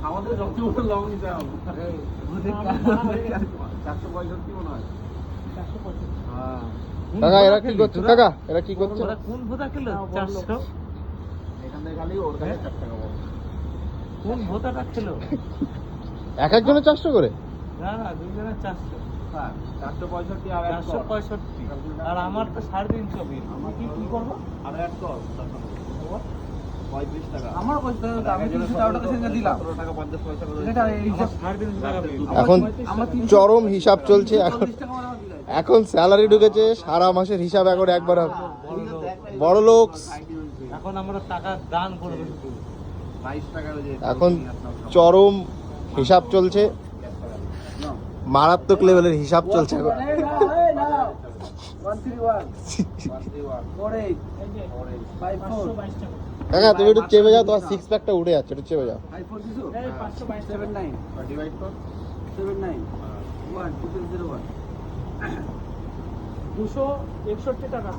আমাদের যত লং হিসাব 465 মনে হয়। কাকা এরা কি করছে? কাকা এরা কি করছে? কোন ভোতা খেলো 400? এখানে খালি ওর কাছে 4 টাকা পাবো। কোন ভোতাটা খেলো? এক একজনের 400 করে? না না, দুইজনের 400। হ্যাঁ 465 আর 465 আর আমার তো 350 বিল। আমি কি করব? আর এক কর 35 টাকা। আমার কত আমি 300 টাকা সেটা দিলাম। 17 টাকা 50 পয়সা করে। এটা হিসাব 350 টাকা বিল। এখন চরম হিসাব চলছে। এখন স্যালারি ঢুকেছে, সারা মাসের হিসাব এখন একবার বড় লোক। এখন আমরা টাকা দান করব শুধু 22 টাকা হয়ে এখন চরম হিসাব চলছে, মারাত্মক লেভেলের হিসাব চলছে এখন। 131 কাকা তুমি একটু চেপে যাও, তোমার সিক্স প্যাকটা উঠে যাচ্ছে, একটু চেপে যাও। 579 ডিভাইড কর 79 1 201 261 টাকা।